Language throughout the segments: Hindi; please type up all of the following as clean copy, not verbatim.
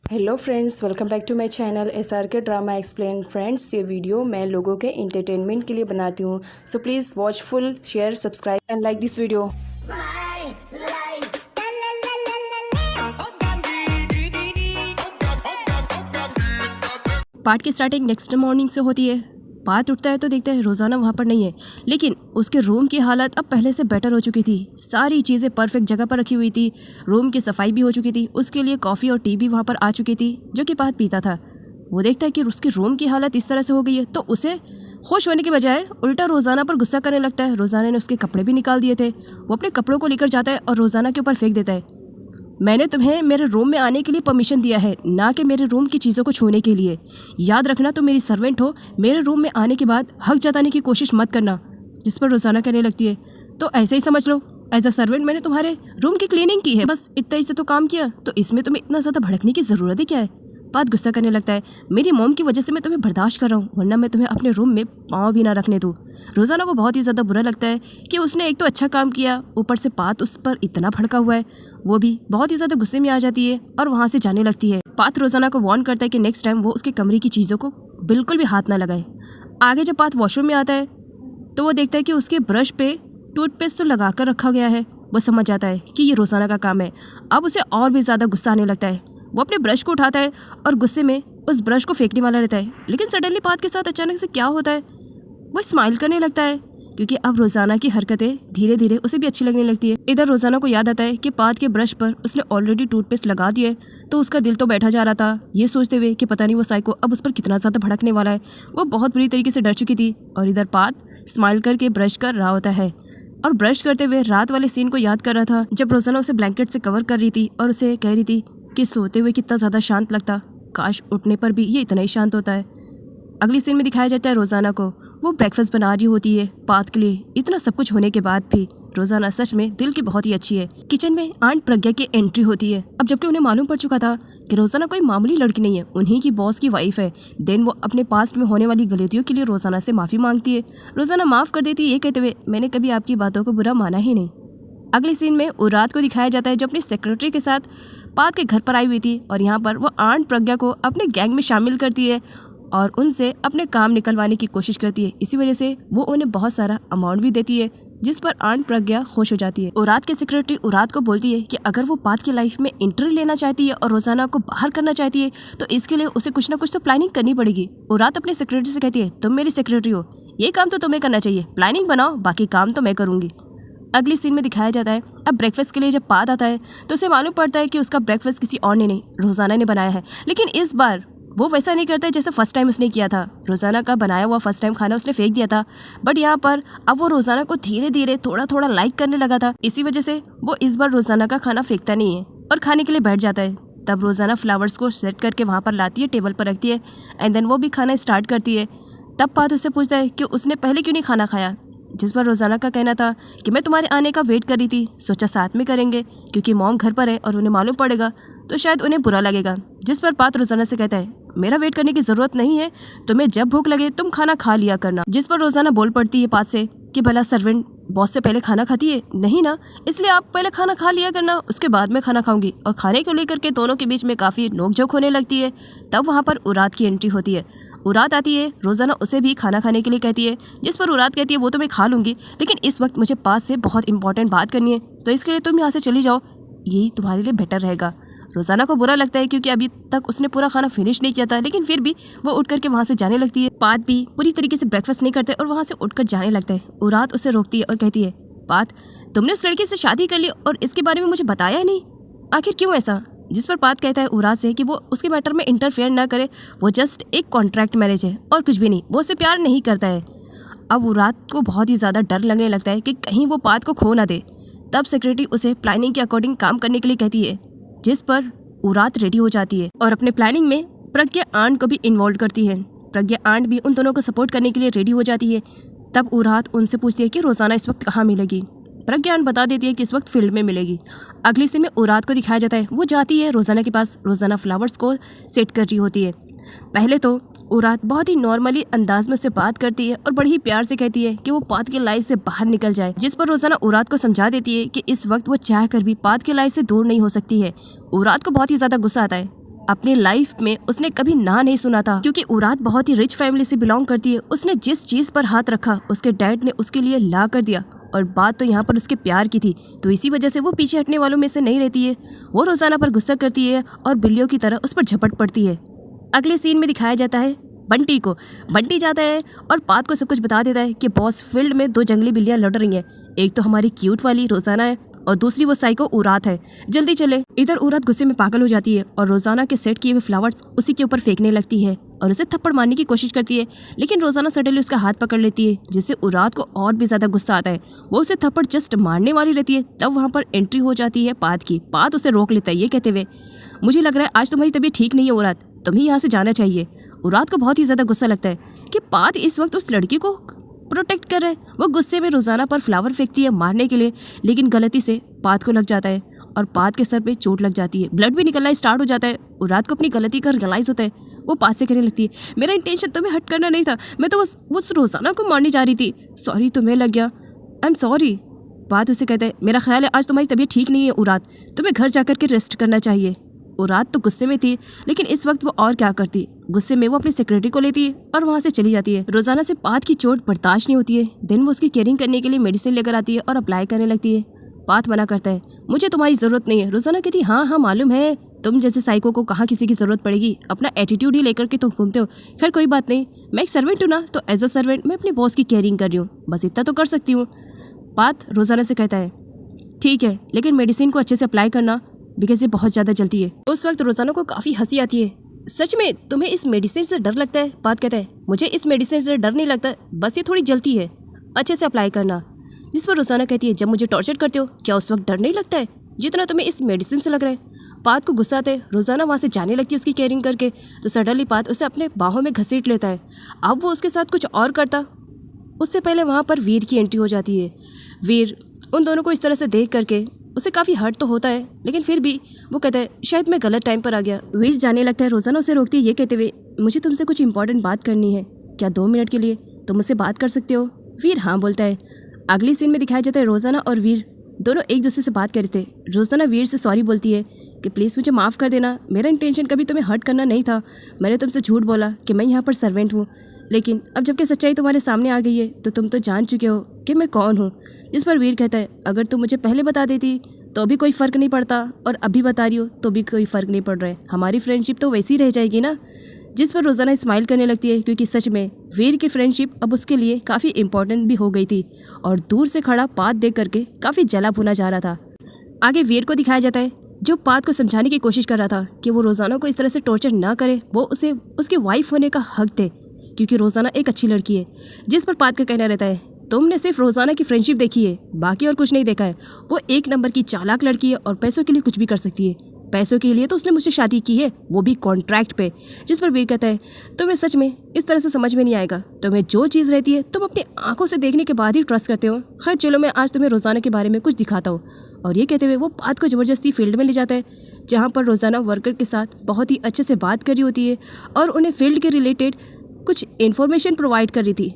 Hello friends, welcome back to my channel SRK drama explain. Friends, ये वीडियो मैं लोगों के एंटरटेनमेंट के लिए बनाती हूँ, so please watch full, share, subscribe and like this video. Part की स्टार्टिंग नेक्स्ट मॉर्निंग से होती है। पार्ट उठता है तो देखता है रोज़ाना वहाँ पर नहीं है, लेकिन उसके रूम की हालत अब पहले से बेटर हो चुकी थी। सारी चीज़ें परफेक्ट जगह पर रखी हुई थी, रूम की सफाई भी हो चुकी थी, उसके लिए कॉफ़ी और टी भी वहाँ पर आ चुकी थी जो कि पार्ट पीता था। वो देखता है कि उसकी रूम की हालत इस तरह से हो गई है तो उसे खुश होने के बजाय उल्टा रोज़ाना पर गुस्सा करने लगता है। रोज़ाना ने उसके कपड़े भी निकाल दिए थे। वो अपने कपड़ों को लेकर जाता है और रोज़ाना के ऊपर फेंक देता है। मैंने तुम्हें मेरे रूम में आने के लिए परमिशन दिया है, ना कि मेरे रूम की चीज़ों को छूने के लिए। याद रखना, तुम मेरी सर्वेंट हो, मेरे रूम में आने के बाद हक जताने की कोशिश मत करना। जिस पर रोज़ाना कहने लगती है, तो ऐसे ही समझ लो, एज अ सर्वेंट मैंने तुम्हारे रूम की क्लीनिंग की है, बस इतना ही से तो काम किया, तो इसमें तुम्हें इतना ज़्यादा भड़कने की ज़रूरत ही क्या है। बात गुस्सा करने लगता है, मेरी मॉम की वजह से मैं तुम्हें बर्दाश्त कर रहा हूँ, वरना मैं तुम्हें अपने रूम में पाँव भी ना रखने दूँ। रोज़ाना को बहुत ही ज़्यादा बुरा लगता है कि उसने एक तो अच्छा काम किया, ऊपर से पात उस पर इतना भड़का हुआ है। वो भी बहुत ही ज़्यादा गुस्से में आ जाती है और वहाँ से जाने लगती है। पात रोज़ाना को वार्न करता है कि नेक्स्ट टाइम वो उसके कमरे की चीज़ों को बिल्कुल भी हाथ ना लगाए। आगे जब पात वॉशरूम में आता है तो वो देखता है कि उसके ब्रश पे टूथपेस्ट तो लगा कर रखा गया है। वो समझ जाता है कि ये रोज़ाना का काम है। अब उसे और भी ज़्यादा गुस्सा आने लगता है। वो अपने ब्रश को उठाता है और गुस्से में उस ब्रश को फेंकने वाला रहता है, लेकिन सडनली पात के साथ अचानक से क्या होता है, वो स्माइल करने लगता है क्योंकि अब रोज़ाना की हरकतें धीरे धीरे उसे भी अच्छी लगने लगती है। इधर रोज़ाना को याद आता है कि पात के ब्रश पर उसने ऑलरेडी टूथपेस्ट लगा दिया है, तो उसका दिल तो बैठा जा रहा था ये सोचते हुए कि पता नहीं वो साइको अब उस पर कितना ज़्यादा भड़कने वाला है। वो बहुत बुरी तरीके से डर चुकी थी और इधर पात स्माइल करके ब्रश कर रहा होता है और ब्रश करते हुए रात वाले सीन को याद कर रहा था जब रोज़ाना उसे ब्लैंकेट से कवर कर रही थी और उसे कह रही थी कि सोते हुए कितना ज़्यादा शांत लगता, काश उठने पर भी ये इतना ही शांत होता है। अगली सीन में दिखाया जाता है रोज़ाना को, वो ब्रेकफास्ट बना रही होती है पात के लिए। इतना सब कुछ होने के बाद भी रोज़ाना सच में दिल की बहुत ही अच्छी है। किचन में आंट प्रज्ञा की एंट्री होती है। अब जबकि उन्हें मालूम पड़ चुका था कि रोज़ाना कोई मामूली लड़की नहीं है, उन्हीं की बॉस की वाइफ है। देन वो अपने पास्ट में होने वाली गलतियों के लिए रोज़ाना से माफ़ी मांगती है। रोज़ाना माफ़ कर देती है ये कहते हुए, मैंने कभी आपकी बातों को बुरा माना ही नहीं। अगली सीन में उरात को दिखाया जाता है जो अपनी सेक्रेटरी के साथ पात के घर पर आई हुई थी और यहाँ पर वो आंट प्रज्ञा को अपने गैंग में शामिल करती है और उनसे अपने काम निकलवाने की कोशिश करती है। इसी वजह से वो उन्हें बहुत सारा अमाउंट भी देती है, जिस पर आंट प्रज्ञा खुश हो जाती है। उरात के सेक्रेटरी उरात को बोलती है कि अगर वो पात की लाइफ में एंट्री लेना चाहती है और रोज़ाना को बाहर करना चाहती है तो इसके लिए उसे कुछ ना कुछ तो प्लानिंग करनी पड़ेगी। उरात अपने सेक्रेटरी से कहती है, तुम मेरी सेक्रेटरी हो, ये काम तो तुम्हें करना चाहिए, प्लानिंग बनाओ, बाकी काम तो मैं करूँगी। अगली सीन में दिखाया जाता है अब ब्रेकफास्ट के लिए जब पात आता है तो उसे मालूम पड़ता है कि उसका ब्रेकफास्ट किसी और ने नहीं, रोज़ाना ने बनाया है। लेकिन इस बार वो वैसा नहीं करता है जैसे फर्स्ट टाइम उसने किया था। रोज़ाना का बनाया हुआ फर्स्ट टाइम खाना उसने फेंक दिया था, बट यहाँ पर अब वो रोज़ाना को धीरे धीरे थोड़ा थोड़ा लाइक करने लगा था। इसी वजह से वो इस बार रोज़ाना का खाना फेंकता नहीं है और खाने के लिए बैठ जाता है। तब रोज़ाना फ्लावर्स को सेट करके वहाँ पर लाती है, टेबल पर रखती है एंड देन वो भी खाना स्टार्ट करती है। तब पात उससे पूछता है कि उसने पहले क्यों नहीं खाना खाया, जिस पर रोज़ाना का कहना था कि मैं तुम्हारे आने का वेट कर रही थी, सोचा साथ में करेंगे क्योंकि मॉम घर पर है और उन्हें मालूम पड़ेगा तो शायद उन्हें बुरा लगेगा। जिस पर पात रोज़ाना से कहता है, मेरा वेट करने की ज़रूरत नहीं है, तुम्हें जब भूख लगे तुम खाना खा लिया करना। जिस पर रोज़ाना बोल पड़ती है पात से कि भला सर्वेंट बॉस से पहले खाना खाती है नहीं ना, इसलिए आप पहले खाना खा लिया करना, उसके बाद में खाना खाऊंगी। और खाने को लेकर के दोनों के बीच में काफ़ी नोकझोंक होने लगती है। तब वहाँ पर उरात की एंट्री होती है। उरात आती है, रोज़ाना उसे भी खाना खाने के लिए कहती है, जिस पर उरात कहती है वो तो मैं खा लूँगी, लेकिन इस वक्त मुझे पास से बहुत इंपॉर्टेंट बात करनी है, तो इसके लिए तुम यहाँ से चली जाओ, यही तुम्हारे लिए बेटर रहेगा। रोज़ाना को बुरा लगता है क्योंकि अभी तक उसने पूरा खाना फिनिश नहीं किया था, लेकिन फिर भी वो उठ करके वहाँ से जाने लगती है। पात भी पूरी तरीके से ब्रेकफास्ट नहीं करते और वहाँ से उठकर जाने लगता है। उरात उसे रोकती है और कहती है, पात तुमने उस लड़की से शादी कर ली और इसके बारे में मुझे बताया ही नहीं, आखिर क्यों ऐसा। जिस पर पात कहता है उरात से कि वो उसके मैटर में इंटरफेयर ना करे, वो जस्ट एक कॉन्ट्रैक्ट मैरिज है और कुछ भी नहीं, वो उससे प्यार नहीं करता है। अब उरात को बहुत ही ज़्यादा डर लगने लगता है कि कहीं वो पात को खो ना दे। तब सेक्रेटरी उसे प्लानिंग के अकॉर्डिंग काम करने के लिए कहती है, जिस पर उरात रेडी हो जाती है और अपने प्लानिंग में प्रज्ञा आंट को भी इन्वॉल्व करती है। प्रज्ञा आंट भी उन दोनों को सपोर्ट करने के लिए रेडी हो जाती है। तब उरात उनसे पूछती है कि रोज़ाना इस वक्त कहाँ मिलेगी। प्रज्ञा आंट बता देती है कि इस वक्त फील्ड में मिलेगी। अगली सीन में उरात को दिखाया जाता है, वो जाती है रोज़ाना के पास, रोज़ाना फ्लावर्स को सेट कर रही होती है। पहले तो उरात बहुत ही नॉर्मली अंदाज में उससे बात करती है और बड़ी ही प्यार से कहती है कि वो पात की लाइफ से बाहर निकल जाए, जिस पर रोज़ाना उरात को समझा देती है कि इस वक्त वो चाह कर भी पात की लाइफ से दूर नहीं हो सकती है। उरात को बहुत ही ज़्यादा गुस्सा आता है। अपनी लाइफ में उसने कभी ना नहीं सुना था, क्योंकि उरात बहुत ही रिच फैमिली से बिलोंग करती है। उसने जिस चीज पर हाथ रखा उसके डैड ने उसके लिए ला कर दिया, और बात तो यहाँ पर उसके प्यार की थी, तो इसी वजह से वो पीछे हटने वालों में से नहीं रहती है। वो रोजाना पर गुस्सा करती है और बिल्लियों की तरह उस पर झपट पड़ती है। अगले सीन में दिखाया जाता है बंटी को। बंटी जाता है और पात को सब कुछ बता देता है कि बॉस, फील्ड में 2 जंगली बिल्लियां लड़ रही हैं। एक तो हमारी क्यूट वाली रोजाना है और दूसरी वो साइको उरात है, जल्दी चले। इधर उरात गुस्से में पागल हो जाती है और रोजाना के सेट किए हुए फ्लावर्स उसी के ऊपर फेंकने लगती है और उसे थप्पड़ मारने की कोशिश करती है, लेकिन रोजाना सडनली उसका हाथ पकड़ लेती है, जिससे उरात को और भी ज्यादा गुस्सा आता है। वो उसे थप्पड़ जस्ट मारने वाली रहती है, तब वहाँ पर एंट्री हो जाती है पात की। पात उसे रोक लेता है ये कहते हुए, मुझे लग रहा है आज तुम्हारी तबीयत ठीक नहीं है उरात, तुम्हें यहाँ से जाना चाहिए। उरात को बहुत ही ज्यादा गुस्सा लगता है कि पात इस वक्त उस लड़की को प्रोटेक्ट कर रहा है। वो गुस्से में रोजाना पर फ्लावर फेंकती है मारने के लिए, लेकिन गलती से पात को लग जाता है और पात के सर पे चोट लग जाती है, ब्लड भी निकलना स्टार्ट हो जाता है। उरात को अपनी गलती का रियलाइज होता है, वो पास से कहने लगती है, मेरा इंटेंशन तुम्हें हट करना नहीं था, मैं तो बस उस रोजाना को मारने जा रही थी, सॉरी तुम्हें लग गया, आई एम सॉरी। पात उसे कहता है, मेरा ख्याल है आज तुम्हारी तबीयत ठीक नहीं है उरात, तुम्हें घर जाकर के रेस्ट करना चाहिए। उरात तो गुस्से में थी, लेकिन इस वक्त वो और क्या करती। गुस्से में वो अपनी सेक्रेटरी को लेती है और वहाँ से चली जाती है। रोजाना से पात की चोट बर्दाश्त नहीं होती है। दिन वो उसकी केयरिंग करने के लिए मेडिसिन लेकर आती है और अप्लाई करने लगती है। पात मना करता है, मुझे तुम्हारी जरूरत नहीं है। रोजाना कहती, हाँ मालूम है, तुम जैसे साइको को कहाँ किसी की जरूरत पड़ेगी, अपना एटीट्यूड ही लेकर के तुम घूमते हो। खैर कोई बात नहीं, मैं एक सर्वेंट हूँ ना, तो एज अ सर्वेंट मैं अपने बॉस की केयरिंग कर रही हूँ, बस इतना तो कर सकती हूँ। पात रोजाना से कहता है, ठीक है, लेकिन मेडिसिन को अच्छे से अप्लाई करना, बिकॉज ये बहुत ज़्यादा जलती है। उस वक्त रोजाना को काफ़ी हंसी आती है, सच में तुम्हें इस मेडिसिन से डर लगता है? पात कहता है, मुझे इस मेडिसिन से डर नहीं लगता, बस ये थोड़ी जलती है, अच्छे से अप्लाई करना। जिस पर रोजाना कहती है, जब मुझे टॉर्चर करते हो क्या उस वक्त डर नहीं लगता है जितना तुम्हें इस मेडिसिन से लग रहा है? पात को गुस्सा आता है, रोजाना वहाँ से जाने लगती है उसकी केयरिंग करके, तो सडनली पात उसे अपने बाहों में घसीट लेता है। अब वो उसके साथ कुछ और करता, उससे पहले वहाँ पर वीर की एंट्री हो जाती है। वीर उन दोनों को इस तरह से देख करके उसे काफ़ी हर्ट तो होता है, लेकिन फिर भी वो कहता है, शायद मैं गलत टाइम पर आ गया। वीर जाने लगता है, रोजाना उसे रोकती है ये कहते हुए, मुझे तुमसे कुछ इंपॉर्टेंट बात करनी है, क्या 2 मिनट के लिए तुम मुझसे बात कर सकते हो? वीर हाँ बोलता है। अगली सीन में दिखाया जाता है रोजाना और वीर दोनों एक दूसरे से बात कर रहे थे। रोजाना वीर से सॉरी बोलती है कि प्लीज़ मुझे माफ़ कर देना, मेरा इंटेंशन कभी तुम्हें हर्ट करना नहीं था, मैंने तुमसे झूठ बोला कि मैं यहाँ पर सर्वेंट हूँ, लेकिन अब जबकि सच्चाई तुम्हारे सामने आ गई है तो तुम तो जान चुके हो कि मैं कौन हूँ। जिस पर वीर कहता है, अगर तुम मुझे पहले बता देती तो भी कोई फ़र्क नहीं पड़ता, और अभी बता रही हो तो भी कोई फ़र्क नहीं पड़ रहा है, हमारी फ्रेंडशिप तो वैसी रह जाएगी ना। जिस पर रोजाना स्माइल करने लगती है, क्योंकि सच में वीर की फ्रेंडशिप अब उसके लिए काफ़ी इंपॉर्टेंट भी हो गई थी, और दूर से खड़ा पात देख करके काफ़ी जला भुना जा रहा था। आगे वीर को दिखाया जाता है जो पात को समझाने की कोशिश कर रहा था कि वो रोजाना को इस तरह से टॉर्चर ना करे, वो उसे उसकी वाइफ होने का हक दे, क्योंकि रोजाना एक अच्छी लड़की है। जिस पर पात का कहना रहता है, तुमने सिर्फ रोजाना की फ्रेंडशिप देखी है, बाकी और कुछ नहीं देखा है, वो 1 नंबर की चालाक लड़की है और पैसों के लिए कुछ भी कर सकती है, पैसों के लिए तो उसने मुझसे शादी की है, वो भी कॉन्ट्रैक्ट पे। जिस पर वीर कहता है, तुम्हें सच में इस तरह से समझ में नहीं आएगा, तुम्हें जो चीज़ रहती है तुम अपनी आंखों से देखने के बाद ही ट्रस्ट करते हो। खैर चलो, मैं आज तुम्हें रोजाना के बारे में कुछ दिखाता हूँ। और ये कहते हुए वो पात को ज़बरदस्ती फील्ड में ले जाता है, जहाँ पर रोजाना वर्कर के साथ बहुत ही अच्छे से बात कर रही होती है और उन्हें फील्ड के रिलेटेड कुछ इन्फॉर्मेशन प्रोवाइड कर रही थी।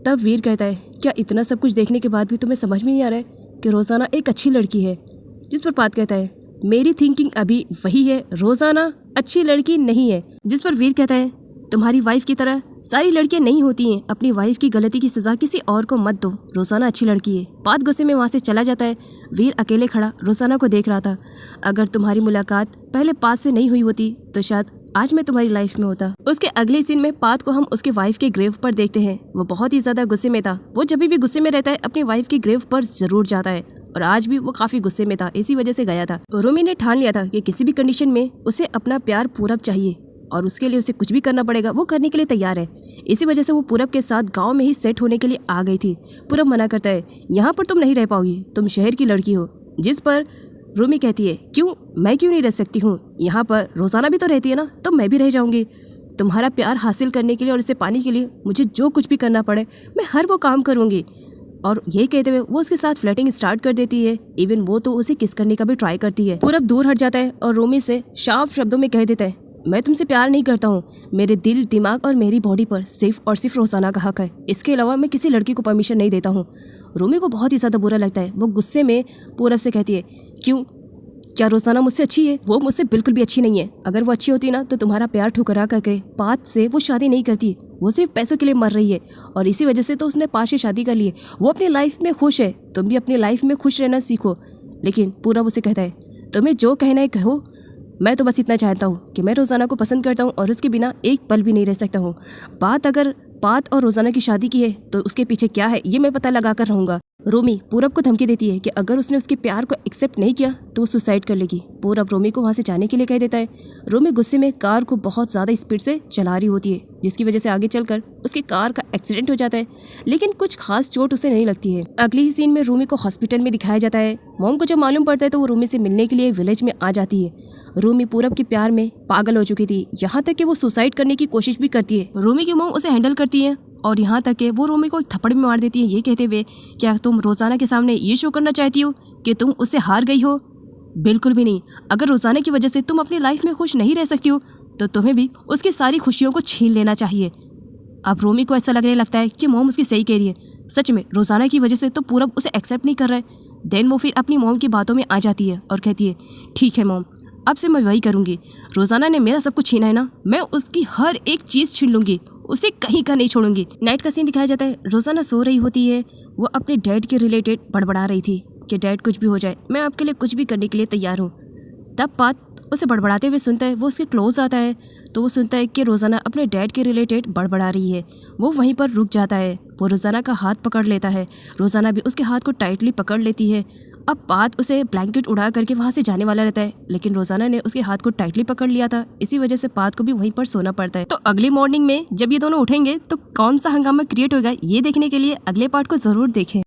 तब वीर कहता है, क्या इतना सब कुछ देखने के बाद भी तुम्हें समझ में नहीं आ रहा है कि रोजाना एक अच्छी लड़की है? जिस पर पात कहता है, मेरी थिंकिंग अभी वही है, रोजाना अच्छी लड़की नहीं है। जिस पर वीर कहता है, तुम्हारी वाइफ की तरह सारी लड़कियां नहीं होती हैं, अपनी वाइफ की गलती की सजा किसी और को मत दो, रोजाना अच्छी लड़की है। पात गुस्से में वहाँ से चला जाता है। वीर अकेले खड़ा रोजाना को देख रहा था। अगर तुम्हारी मुलाकात पहले पात से नहीं हुई होती तो शायद आज मैं तुम्हारी लाइफ में होता। उसके अगले सीन में पात को हम उसके वाइफ के ग्रेव पर देखते हैं। वो बहुत ही ज्यादा गुस्से में था। वो जब भी गुस्से में रहता है अपनी वाइफ के ग्रेव पर जरूर जाता है, और आज भी वो काफी गुस्से में था, इसी वजह से गया था। रूमी ने ठान लिया था कि किसी भी कंडीशन में उसे अपना प्यार पूरब चाहिए, और उसके लिए उसे कुछ भी करना पड़ेगा, वो करने के लिए तैयार है। इसी वजह से वो पूरब के साथ गांव में ही सेट होने के लिए आ गई थी। पूरब मना करता है, यहाँ पर तुम नहीं रह पाओगी, तुम शहर की लड़की हो। जिस पर रूमी कहती है, क्यों, मैं क्यों नहीं रह सकती हूँ, यहाँ पर रोजाना भी तो रहती है ना, तो मैं भी रह जाऊंगी। तुम्हारा प्यार हासिल करने के लिए और इसे पाने के लिए मुझे जो कुछ भी करना पड़े मैं हर वो काम करूँगी। और ये कहते हुए वो उसके साथ फ्लर्टिंग स्टार्ट कर देती है। इवन वो तो उसे किस करने का भी ट्राई करती है। पूरब दूर हट जाता है और रूमी से शार्प शब्दों में कह देता है, मैं तुमसे प्यार नहीं करता हूँ, मेरे दिल, दिमाग और मेरी बॉडी पर सिर्फ और सिर्फ रोजाना का हक है, इसके अलावा मैं किसी लड़की को परमिशन नहीं देता हूँ। रूमी को बहुत ही ज़्यादा बुरा लगता है। वो गुस्से में पूरब से कहती है, क्यों, क्या रोजाना मुझसे अच्छी है? वो मुझसे बिल्कुल भी अच्छी नहीं है। अगर वो अच्छी होती ना तो तुम्हारा प्यार ठुकरा करके पात से वो शादी नहीं करती। वो सिर्फ पैसों के लिए मर रही है और इसी वजह से तो उसने पात से शादी कर ली है। वो अपनी लाइफ में खुश है, तुम भी अपनी लाइफ में खुश रहना सीखो। लेकिन पूरब उसे कहता है, तुम्हें जो कहना है कहो, मैं तो बस इतना चाहता हूँ कि मैं रोज़ाना को पसंद करता हूँ और उसके बिना एक पल भी नहीं रह सकता हूँ। बात अगर पात और रोज़ाना की शादी की है तो उसके पीछे क्या है ये मैं पता लगा कर रहूँगा। रोमी पूरब को धमकी देती है कि अगर उसने उसके प्यार को एक्सेप्ट नहीं किया तो वो सुसाइड कर लेगी। पूरब रोमी को वहाँ से जाने के लिए कह देता है। रोमी गुस्से में कार को बहुत ज़्यादा स्पीड से चला रही होती है, जिसकी वजह से आगे चलकर उसकी कार का एक्सीडेंट हो जाता है, लेकिन कुछ खास चोट उसे नहीं लगती है। अगले ही सीन में रोमी को हॉस्पिटल में दिखाया जाता है। मॉम को जब मालूम पड़ता है तो वो रोमी से मिलने के लिए विलेज में आ जाती है। रोमी पूरब के प्यार में पागल हो चुकी थी, यहाँ तक कि वो सुसाइड करने की कोशिश भी करती है। रोमी की मॉम उसे हैंडल करती है और यहाँ तक कि वो रोमी को एक थप्पड़ में मार देती है, ये कहते हुए, क्या तुम रोज़ाना के सामने ये शो करना चाहती हो कि तुम उससे हार गई हो? बिल्कुल भी नहीं। अगर रोज़ाना की वजह से तुम अपनी लाइफ में खुश नहीं रह सकती हो तो तुम्हें भी उसकी सारी खुशियों को छीन लेना चाहिए। अब रोमी को ऐसा लगने लगता है कि मॉम उसकी सही कह रही है। सच में रोज़ाना की वजह से तो पूरब उसे एक्सेप्ट नहीं कर रहा है। देन वो फिर अपनी मॉम की बातों में आ जाती है और कहती है, ठीक है मॉम, अब से मैं वही करूँगी। रोज़ाना ने मेरा सब कुछ छीना है ना, मैं उसकी हर एक चीज़ छीन लूँगी, उसे कहीं का नहीं छोड़ूंगी। नाइट का सीन दिखाया जाता है। रोज़ाना सो रही होती है। वो अपने डैड के रिलेटेड बड़बड़ा रही थी कि डैड कुछ भी हो जाए मैं आपके लिए कुछ भी करने के लिए तैयार हूँ। तब बात उसे बड़बड़ाते हुए सुनता है। वो उसके क्लोज आता है तो वो सुनता है कि रोज़ाना अपने डैड के रिलेटेड बड़बड़ा रही है। वो वहीं पर रुक जाता है। वो रोज़ाना का हाथ पकड़ लेता है। रोज़ाना भी उसके हाथ को टाइटली पकड़ लेती है। अब बात उसे ब्लैंकेट उड़ा करके वहाँ से जाने वाला रहता है, लेकिन रोज़ाना ने उसके हाथ को टाइटली पकड़ लिया था। इसी वजह से पात को भी वहीं पर सोना पड़ता है। तो अगली मॉर्निंग में जब ये दोनों उठेंगे तो कौन सा हंगामा क्रिएट होगा ये देखने के लिए अगले पार्ट को ज़रूर देखें।